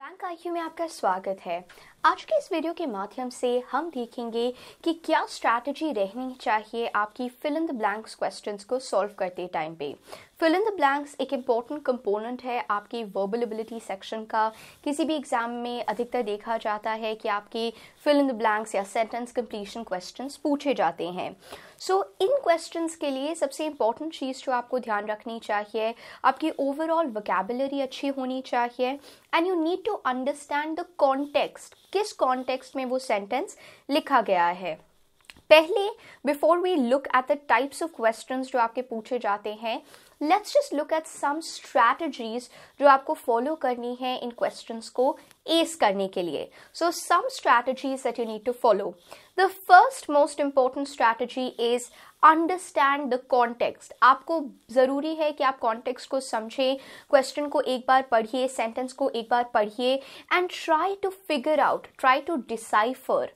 Bank IQ में आपका स्वागत है। आज के इस वीडियो के माध्यम से हम देखेंगे कि क्या स्ट्रैटेजी रहनी चाहिए आपकी fill in the blanks questions को सॉल्व करते टाइम पे। फिल इन द ब्लैंक्स एक इम्पॉर्टेंट कंपोनेंट है आपकी वर्बल एबिलिटी सेक्शन का। किसी भी एग्जाम में अधिकतर देखा जाता है कि आपके फिल इन द ब्लैंक्स या सेंटेंस कंप्लीशन क्वेश्चंस पूछे जाते हैं। सो इन क्वेश्चंस के लिए सबसे इम्पॉर्टेंट चीज़ जो आपको ध्यान रखनी चाहिए, आपकी ओवरऑल वोकैबुलरी अच्छी होनी चाहिए and you need to understand the context, किस कॉन्टेक्स्ट में वो सेंटेंस लिखा गया है। पहले before we look at the types of questions जो आपके पूछे जाते हैं, let's just look at some strategies जो आपको फॉलो करनी है इन क्वेश्चंस को एस करने के लिए। So some strategies that you need to follow. The first most important strategy is understand the context. आपको जरूरी है कि आप कॉन्टेक्स्ट को समझें, क्वेश्चन को एक बार पढ़िए, सेंटेंस को एक बार पढ़िए and try to figure out, try to decipher.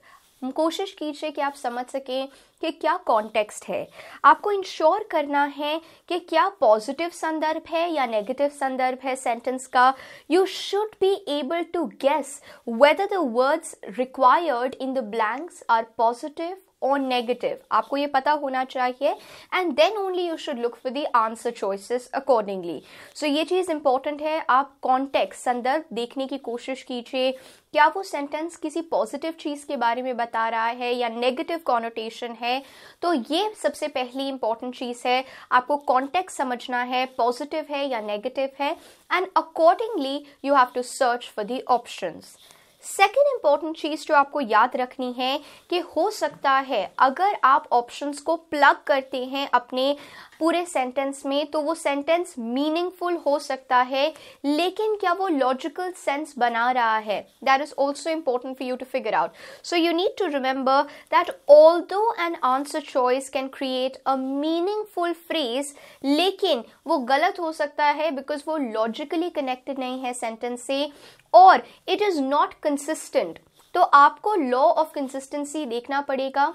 कोशिश कीजिए कि आप समझ सकें कि क्या कॉन्टेक्स्ट है। आपको इंश्योर करना है कि क्या पॉजिटिव संदर्भ है या नेगेटिव संदर्भ है सेंटेंस का। You should be able to guess whether the words required in the blanks are positive और नेगेटिव। आपको ये पता होना चाहिए and then only you should look for the answer choices accordingly. So ये चीज़ इंपॉर्टेंट है, आप कॉन्टेक्स्ट संदर्भ देखने की कोशिश कीजिए। क्या वो सेंटेंस किसी पॉजिटिव चीज़ के बारे में बता रहा है या नेगेटिव कॉनोटेशन है। तो ये सबसे पहली इंपॉर्टेंट चीज़ है, आपको कॉन्टेक्स्ट समझना है, पॉजिटिव है या नेगेटिव है and accordingly you have to search for the options. Second important चीज जो आपको याद रखनी है कि हो सकता है अगर आप ऑप्शंस को प्लग करते हैं अपने पूरे सेंटेंस में तो वो सेंटेंस मीनिंगफुल हो सकता है, लेकिन क्या वो लॉजिकल सेंस बना रहा है, that is also important for you to figure out. So you need to remember that although an answer choice can create a meaningful phrase, लेकिन वो गलत हो सकता है बिकॉज वो लॉजिकली कनेक्टेड नहीं है सेंटेंस से और इट इज नॉट कंसिस्टेंट। तो आपको लॉ ऑफ कंसिस्टेंसी देखना पड़ेगा।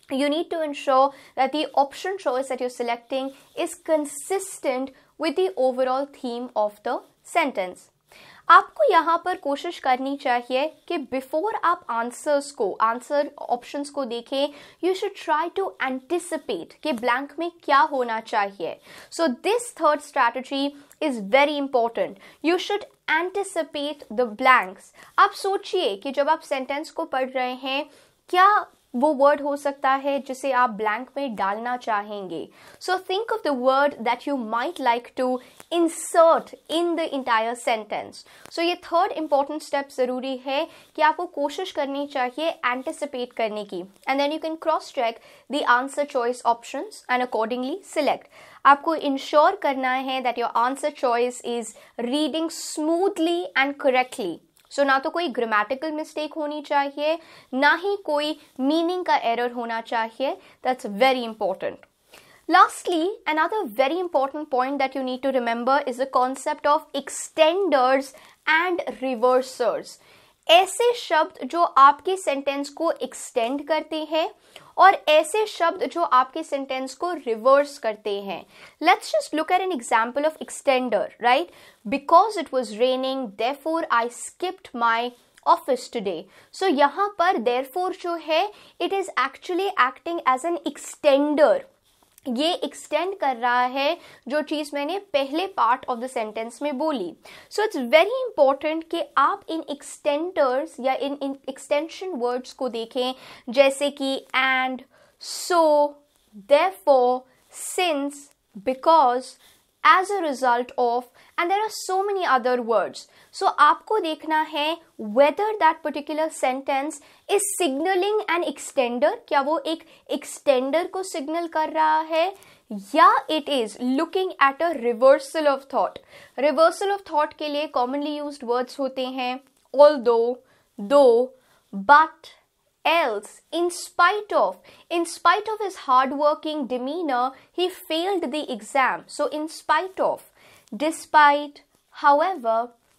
You need to ensure that the option choice that you're selecting is consistent with the overall theme of the sentence. आपको यहाँ पर कोशिश करनी चाहिए कि बिफोर आप आंसर ऑप्शंस को देखें, you should try to anticipate कि ब्लैंक में क्या होना चाहिए। So this third strategy is very important. You should anticipate the blanks. आप सोचिए कि जब आप सेंटेंस को पढ़ रहे हैं, क्या वो वर्ड हो सकता है जिसे आप ब्लैंक में डालना चाहेंगे। So think of the word that you might like to insert in the entire sentence. So ये थर्ड इंपॉर्टेंट स्टेप जरूरी है कि आपको कोशिश करनी चाहिए एंटिसिपेट करने की and then you can cross check the answer choice options and accordingly select. आपको इंश्योर करना है that your answer choice is reading smoothly and correctly. So ना तो कोई ग्रामेटिकल मिस्टेक होनी चाहिए, ना ही कोई मीनिंग का एरर होना चाहिए। That's very important. Lastly, another very important point that you need to remember is the concept of extenders and reversers. ऐसे शब्द जो आपके सेंटेंस को एक्सटेंड करते हैं और ऐसे शब्द जो आपके सेंटेंस को रिवर्स करते हैं। Let's just look at an example of extender, right? Because it was raining, therefore I skipped my office today. So यहाँ पर therefore जो है, it is actually acting as an extender. ये एक्सटेंड कर रहा है जो चीज मैंने पहले पार्ट ऑफ द सेंटेंस में बोली। सो इट्स वेरी इंपॉर्टेंट कि आप इन एक्सटेंडर्स या इन एक्सटेंशन वर्ड्स को देखें, जैसे कि and, so, therefore, since, because, as a result of, and there are so many other words. So आपको देखना है whether that particular sentence is signaling an extender, क्या वो एक extender को signal कर रहा है, या it is looking at a reversal of thought. Reversal of thought के लिए commonly used words होते हैं although, though, but, else, in spite of his hardworking demeanor, he failed the exam. So in spite of, despite, however,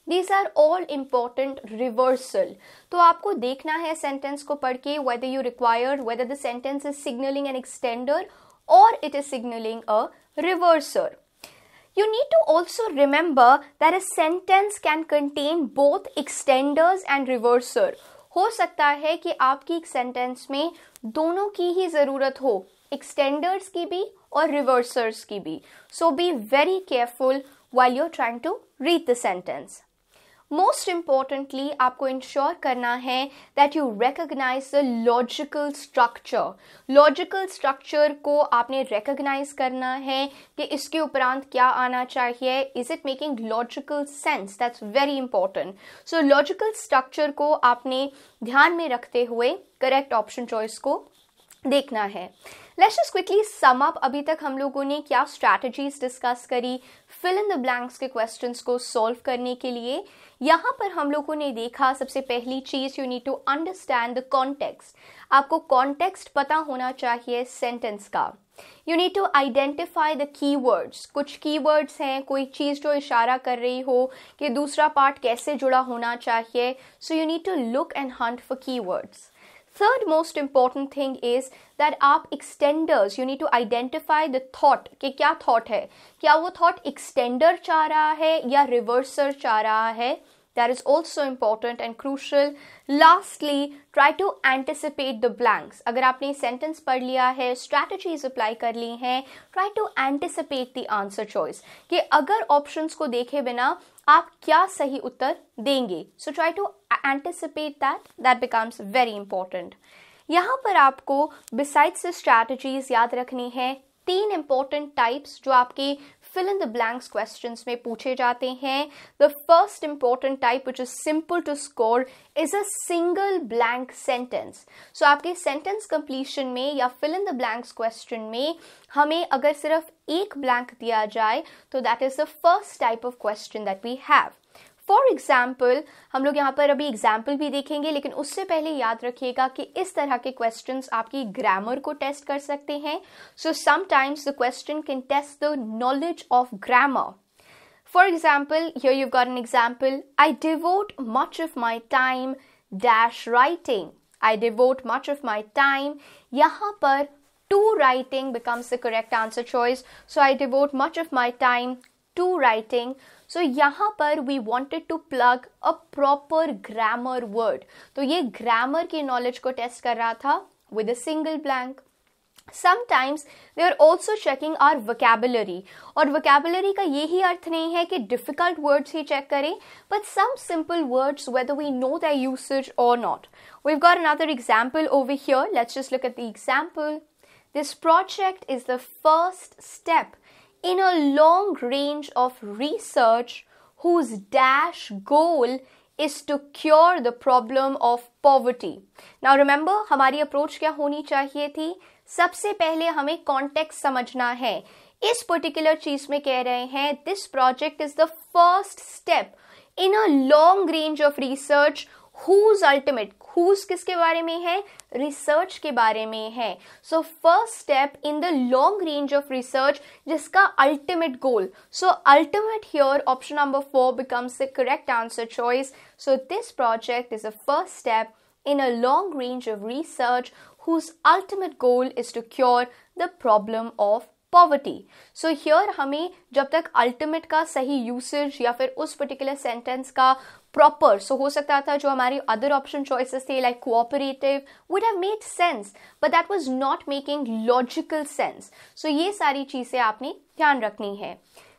these are all important reversal. तो आपको देखना है sentence को पढ़ के whether the sentence is signaling an extender or it is signaling a reverser. You need to also remember that a sentence can contain both extenders and reverser. हो सकता है कि आपकी एक सेंटेंस में दोनों की ही जरूरत हो, एक्सटेंडर्स की भी और रिवर्सर्स की भी. So be very careful while you're trying to read the sentence. Most importantly, आपको इंश्योर करना है that you recognize the logical structure. Logical structure को आपने recognize करना है कि इसके उपरांत क्या आना चाहिए. Is it making logical sense? That's very important. So logical structure को आपने ध्यान में रखते हुए correct option choice को देखना है. Let's just quickly sum up. अभी तक हम लोगों ने क्या strategies discuss करी fill in the blanks के questions को solve करने के लिए. यहाँ पर हम लोगों ने देखा सबसे पहली चीज you need to understand the context. आपको context पता होना चाहिए sentence का. You need to identify the keywords. कुछ keywords हैं, कोई चीज जो इशारा कर रही हो कि दूसरा पार्ट कैसे जुड़ा होना चाहिए. So you need to look and hunt for keywords. Third most important thing is that आप extenders, you need to identify the thought कि क्या thought है, क्या वो thought extender चाह रहा है या reverser चाह रहा है. That is also important and crucial. Lastly, try to anticipate the blanks. अगर आपने sentence पढ़ लिया है, strategies apply कर ली हैं, try to anticipate the answer choice. कि अगर options को देखे बिना आप क्या सही उत्तर देंगे. So try to anticipate that. That becomes very important. यहाँ पर आपको besides the strategies याद रखनी है 3 important types जो आपके fill in the blanks questions में पूछे जाते हैं. The first important type which is simple to score is a single blank sentence. So आपके sentence completion में या fill in the blanks question में हमें अगर सिर्फ एक blank दिया जाए तो that is the first type of question that we have. For example, हम लोग यहाँ पर अभी एग्जाम्पल भी देखेंगे, लेकिन उससे पहले याद रखिएगा कि इस तरह के क्वेश्चंस आपकी ग्रामर को टेस्ट कर सकते हैं. So sometimes the question can test the knowledge of grammar. For example, here you've got an example. I devote much of my time dash writing. I devote much of my time. यहाँ पर to writing becomes the correct answer choice. So I devote much of my time to writing. So यहाँ पर we wanted to plug a proper grammar word. तो ये grammar की knowledge को test कर रहा था with a single blank. Sometimes they are also checking our vocabulary. और vocabulary का यही अर्थ नहीं है कि difficult words ही check करें, but some simple words whether we know their usage or not. We've got another example over here. Let's just look at the example. This project is the first step in a long range of research whose dash goal is to cure the problem of poverty. Now remember, हमारी approach क्या होनी चाहिए थी? सबसे पहले हमें context समझना है. इस particular चीज में कह रहे हैं this project is the first step in a long range of research whose ultimate, whose किसके बारे में है? रिसर्च के बारे में है. So first step in the long range of research जिसका ultimate goal. So ultimate here option number 4 becomes the correct answer choice. So this project is the first step in a long range of research whose ultimate goal is to cure the problem of poverty. So here हमें जब तक ultimate का सही usage या फिर उस particular sentence का proper, so हो सकता था जो हमारी other option choices थे like cooperative would have made sense, but that was not making logical sense. So ये सारी चीजें आपने ध्यान रखनी है.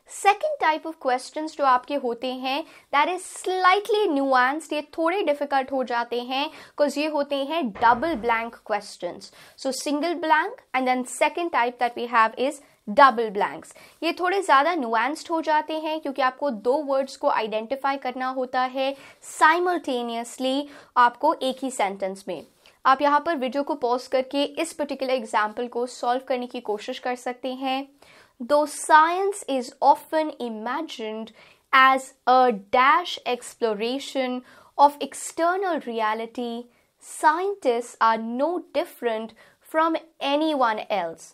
Second type of questions जो आपके होते हैं that is slightly nuanced, ये थोड़े difficult हो जाते हैं because ये होते हैं double blank questions. So single blank and then second type that we have is double blanks. ये थोड़े ज़्यादा nuanced हो जाते हैं क्योंकि आपको दो words को identify करना होता है simultaneously आपको एक ही sentence में. आप यहाँ पर वीडियो को पॉज करके इस particular example को solve करने की कोशिश कर सकते हैं. Though science is often imagined as a dash exploration of external reality, scientists are no different from anyone else.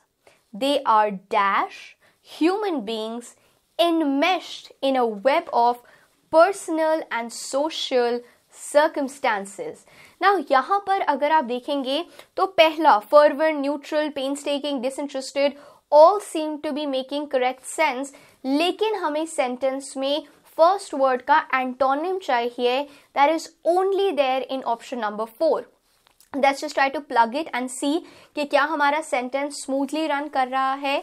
They are dash human beings enmeshed in a web of personal and social circumstances. Now यहाँ पर अगर आप देखेंगे तो पहला fervent, neutral, painstaking, disinterested all seem to be making correct sense, लेकिन हमें sentence में फर्स्ट वर्ड का एंटोनिम चाहिए, that is only there in option number 4. Let's just try to plug it and see कि क्या हमारा सेंटेंस स्मूथली रन कर रहा है.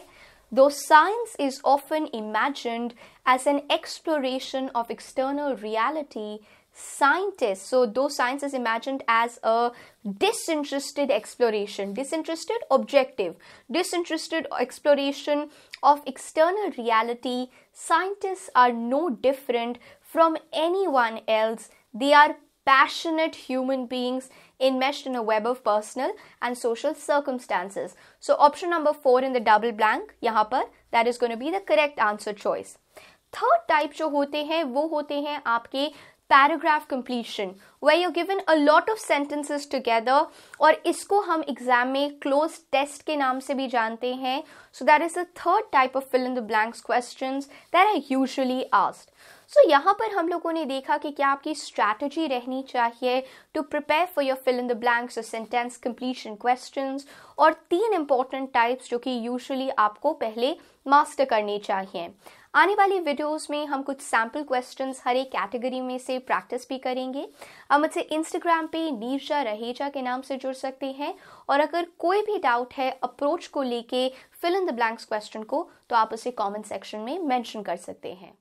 Though science is often imagined as an exploration of external reality, scientists, so though science is imagined as a disinterested exploration, disinterested objective, disinterested exploration of external reality, scientists are no different from anyone else. They are passionate human beings enmeshed in a web of personal and social circumstances. So option number 4 in the double blank, यहाँ पर that is going to be the correct answer choice. Third type जो होते हैं वो होते हैं आपके paragraph completion, where you're given a lot of sentences together, और इसको हम एग्जाम में closed test के नाम से भी जानते हैं. So that is the third type of fill in the blanks questions that are usually asked. So यहाँ पर हम लोगों ने देखा कि क्या आपकी स्ट्रैटेजी रहनी चाहिए to prepare for your fill in the blanks और सेंटेंस कंप्लीशन क्वेश्चंस, और 3 इंपॉर्टेंट टाइप्स जो कि यूजुअली आपको पहले मास्टर करने चाहिए. आने वाली वीडियोस में हम कुछ सैम्पल क्वेश्चंस हर एक कैटेगरी में से प्रैक्टिस भी करेंगे. आप मुझसे इंस्टाग्राम पे नीरजा रहेजा के नाम से जुड़ सकते हैं, और अगर कोई भी डाउट है अप्रोच को लेके fill in the blanks question को, तो आप उसे कमेंट सेक्शन में मेंशन कर सकते हैं.